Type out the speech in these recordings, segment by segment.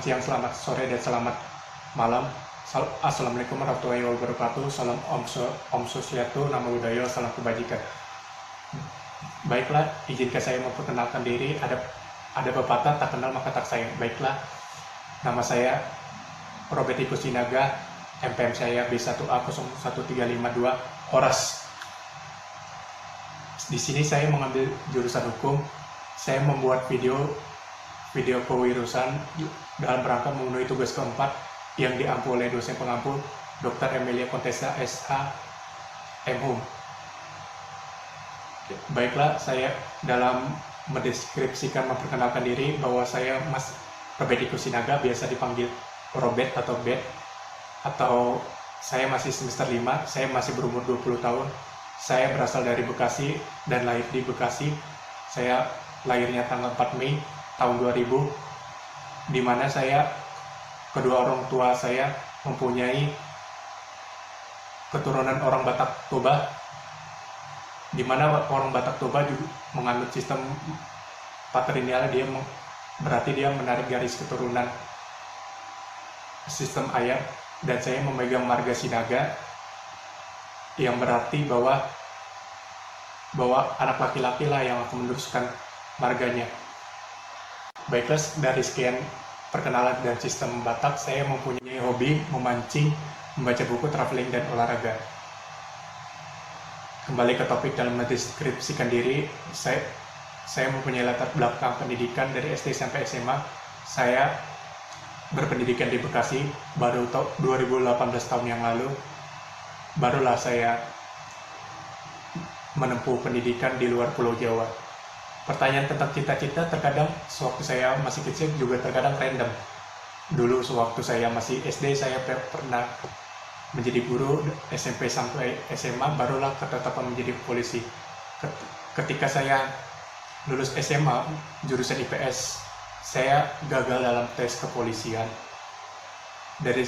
siang, selamat sore, dan selamat malam. Assalamualaikum warahmatullahi wabarakatuh. Salam Om Swastiastu, Namo Buddhaya, salam kebajikan. Baiklah, izinkan saya memperkenalkan diri. Ada pepatah, tak kenal maka tak sayang. Baiklah, nama saya Robert Iku Sinaga, MPM saya B1A01352 Oras. Di sini saya mengambil jurusan hukum. Saya membuat video kewirausahaan dalam rangka memenuhi tugas keempat yang diampu oleh dosen pengampu Dr. Emilia Contessa SH MHum. Baiklah, saya dalam mendeskripsikan, memperkenalkan diri bahwa saya Mas Robert Iku Sinaga, biasa dipanggil Robert atau Bet, atau saya masih semester 5, saya masih berumur 20 tahun. Saya berasal dari Bekasi dan lahir di Bekasi. Saya lahirnya tanggal 4 Mei tahun 2000, di mana kedua orang tua saya mempunyai keturunan orang Batak Toba, di mana orang Batak Toba juga menganut sistem patrilineal. Berarti dia menarik garis keturunan sistem ayat, dan saya memegang marga Sinaga, yang berarti bahwa anak laki-laki lah yang akan meneruskan marganya. Baiklah, dari sekian perkenalan dan sistem Batak, saya mempunyai hobi memancing, membaca buku, traveling, dan olahraga. Kembali ke topik dalam mendeskripsikan diri, saya mempunyai latar belakang pendidikan dari SD sampai SMA. Saya berpendidikan di Bekasi, baru 2018 tahun yang lalu, barulah saya menempuh pendidikan di luar Pulau Jawa. Pertanyaan tentang cita-cita terkadang sewaktu saya masih kecil juga terkadang random. Dulu sewaktu saya masih SD, saya pernah menjadi guru, SMP sampai SMA barulah ketetapan menjadi polisi. Ketika saya lulus SMA jurusan IPS, saya gagal dalam tes kepolisian. Dari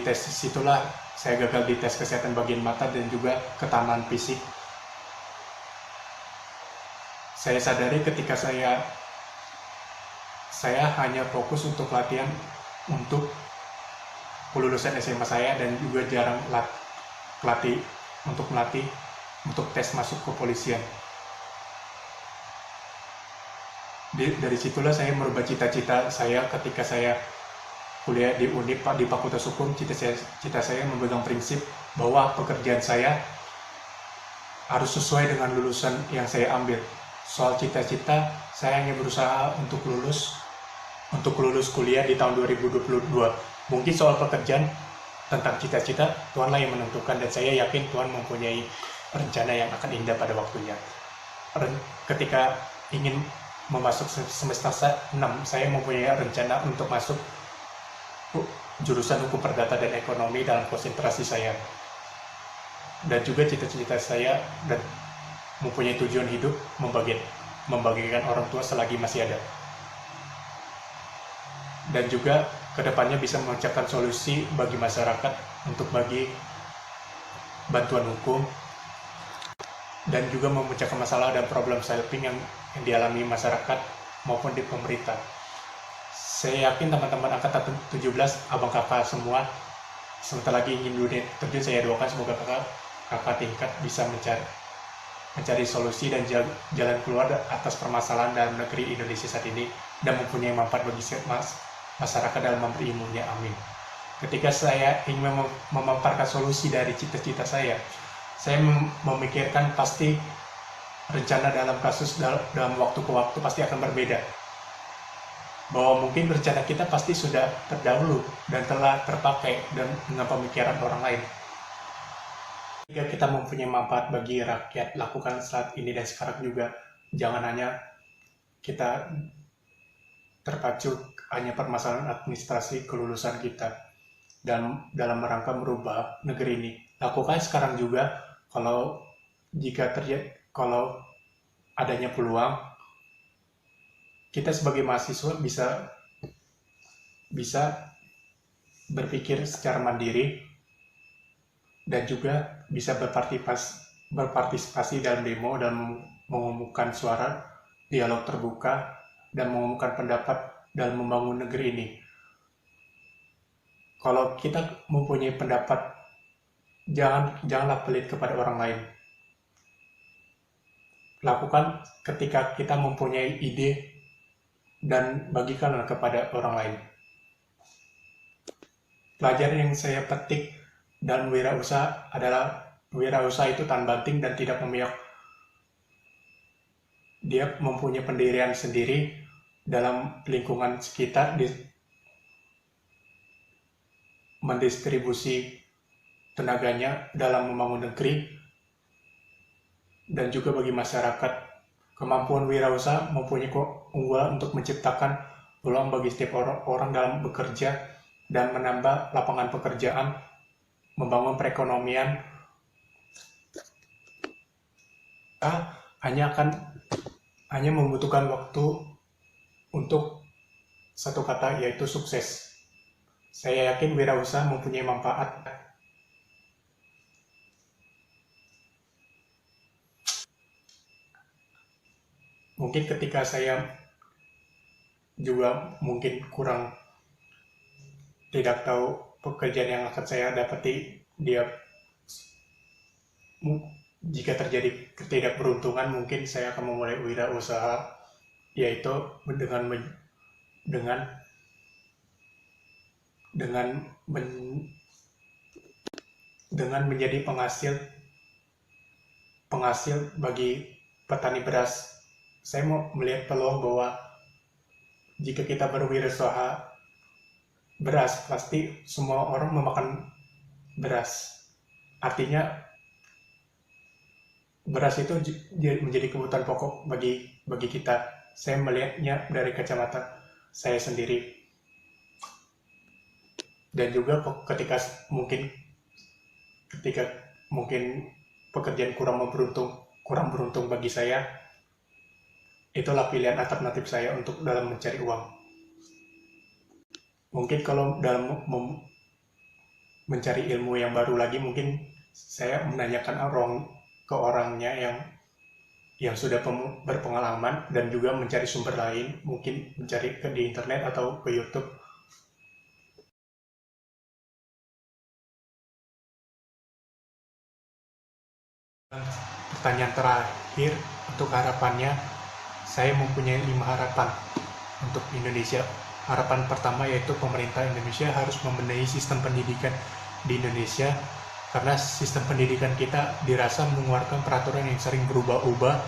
tes situlah saya gagal di tes kesehatan bagian mata dan juga ketahanan fisik. Saya sadari ketika saya hanya fokus untuk latihan untuk kelulusan SMA saya, dan juga jarang melatih untuk tes masuk kepolisian. Dari situlah saya merubah cita-cita saya ketika saya kuliah di Undip, di Fakultas Hukum. Cita saya memegang prinsip bahwa pekerjaan saya harus sesuai dengan lulusan yang saya ambil. Soal cita-cita, saya hanya berusaha untuk lulus kuliah di tahun 2022. Mungkin soal pekerjaan, tentang cita-cita, Tuhanlah yang menentukan, dan saya yakin Tuhan mempunyai rencana yang akan indah pada waktunya. Ketika ingin memasuk semester 6, saya mempunyai rencana untuk masuk jurusan hukum perdata dan ekonomi dalam konsentrasi saya. Dan juga cita-cita saya dan mempunyai tujuan hidup membagikan orang tua selagi masih ada. Dan juga kedepannya bisa memecahkan solusi bagi masyarakat untuk bagi bantuan hukum, dan juga memecahkan masalah dan problem solving yang dialami masyarakat maupun di pemerintah. Saya yakin teman-teman angkatan 17, abang kakak semua, sebentar lagi ingin dunia terjun. Saya doakan semoga kakak tingkat bisa mencari solusi dan jalan keluar atas permasalahan dalam negeri Indonesia saat ini, dan mempunyai manfaat bagi masyarakat dalam memberi ilmunya. Amin. Ketika saya ingin memaparkan solusi dari cita-cita saya memikirkan pasti rencana dalam kasus dalam waktu ke waktu pasti akan berbeda. Bahwa mungkin rencana kita pasti sudah terdahulu dan telah terpakai dengan pemikiran orang lain. Jika kita mempunyai manfaat bagi rakyat, lakukan saat ini dan sekarang juga. Jangan hanya kita terpacu hanya permasalahan administrasi kelulusan kita dan dalam rangka merubah negeri ini. Lakukan sekarang juga. Kalau adanya peluang, kita sebagai mahasiswa bisa berpikir secara mandiri, dan juga bisa berpartisipasi dalam demo dan mengumumkan suara, dialog terbuka, dan mengumumkan pendapat dalam membangun negeri ini. Kalau kita mempunyai pendapat, janganlah pelit kepada orang lain. Lakukan ketika kita mempunyai ide dan bagikanlah kepada orang lain. Pelajaran yang saya petik dalam wirausaha adalah wirausaha itu tahan banting dan tidak memihak. Dia mempunyai pendirian sendiri dalam lingkungan sekitar, mendistribusi tenaganya dalam membangun negeri, dan juga bagi masyarakat. Kemampuan wirausaha mempunyai keunggulan untuk menciptakan peluang bagi setiap orang dalam bekerja dan menambah lapangan pekerjaan, membangun perekonomian. Hanya membutuhkan waktu untuk satu kata, yaitu sukses. Saya yakin wirausaha mempunyai manfaat. Mungkin ketika saya juga mungkin kurang tidak tahu pekerjaan yang akan saya dapati, jika terjadi ketidakberuntungan, mungkin saya akan memulai wirausaha, yaitu dengan menjadi penghasil bagi petani beras. Saya mau melihat peluang bahwa jika kita berwirausaha beras, pasti semua orang memakan beras. Artinya beras itu menjadi kebutuhan pokok bagi kita. Saya melihatnya dari kacamata saya sendiri. Dan juga ketika mungkin pekerjaan kurang beruntung bagi saya, itulah pilihan alternatif saya untuk dalam mencari uang. Mungkin kalau dalam mencari ilmu yang baru lagi, mungkin saya menanyakan ke orangnya yang sudah berpengalaman, dan juga mencari sumber lain, mungkin mencari di internet atau ke YouTube. Pertanyaan terakhir, untuk harapannya, saya mempunyai 5 harapan untuk Indonesia. Harapan pertama yaitu pemerintah Indonesia harus membenahi sistem pendidikan di Indonesia, karena sistem pendidikan kita dirasa mengeluarkan peraturan yang sering berubah-ubah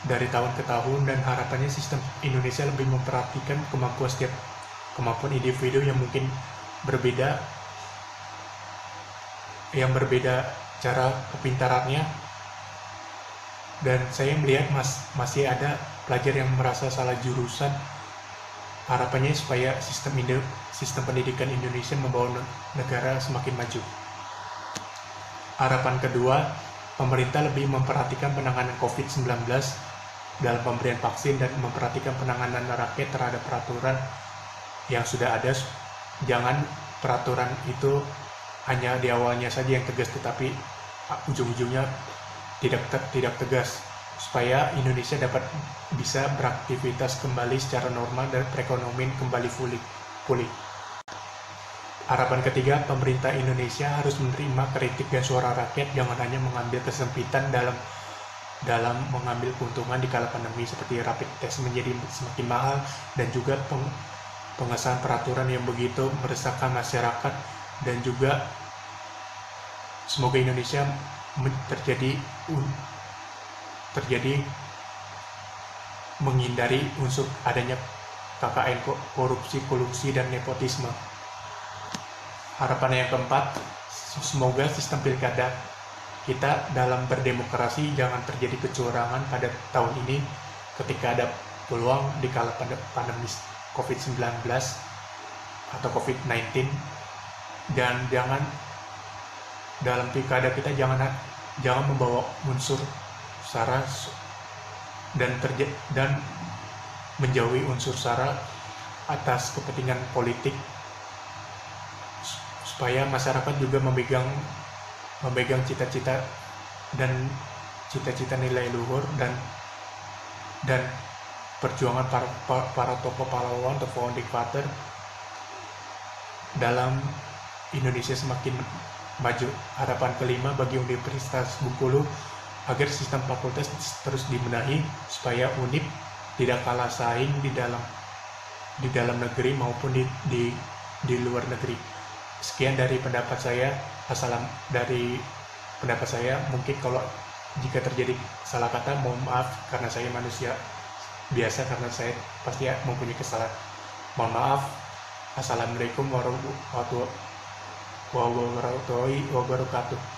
dari tahun ke tahun, dan harapannya sistem Indonesia lebih memperhatikan kemampuan individu yang mungkin berbeda cara kepintarannya. Dan saya melihat masih ada pelajar yang merasa salah jurusan. Harapannya supaya sistem pendidikan Indonesia membawa negara semakin maju. Harapan kedua, pemerintah lebih memperhatikan penanganan COVID-19 dalam pemberian vaksin, dan memperhatikan penanganan rakyat terhadap peraturan yang sudah ada. Jangan peraturan itu hanya di awalnya saja yang tegas, tetapi ujung-ujungnya tidak tegas, supaya Indonesia bisa beraktivitas kembali secara normal dan perekonomian kembali pulih. Harapan ketiga, pemerintah Indonesia harus menerima kritik dan suara rakyat, jangan hanya mengambil kesempitan dalam mengambil keuntungan di kala pandemi, seperti rapid test menjadi semakin mahal, dan juga pengesahan peraturan yang begitu meresahkan masyarakat. Dan juga semoga Indonesia terjadi menghindari unsur adanya KKN, korupsi, kolusi, dan nepotisme. Harapan yang keempat, semoga sistem pilkada kita dalam berdemokrasi jangan terjadi kecurangan pada tahun ini ketika ada peluang di kala pandemi COVID-19 atau COVID-19, dan jangan dalam pilkada kita jangan membawa unsur sara dan menjauhi unsur sara atas kepentingan politik, supaya masyarakat juga memegang cita-cita dan cita-cita nilai luhur dan perjuangan para tokoh pahlawan atau founding father dalam Indonesia semakin maju. Harapan kelima bagi Universitas Bengkulu agar sistem fakultas terus dibenahi supaya Unip tidak kalah saing di dalam negeri maupun di luar negeri. Sekian dari pendapat saya. Mungkin kalau jika terjadi salah kata, mohon maaf karena saya manusia biasa, karena saya pasti mempunyai kesalahan. Mohon maaf. Assalamualaikum warahmatullahi wabarakatuh.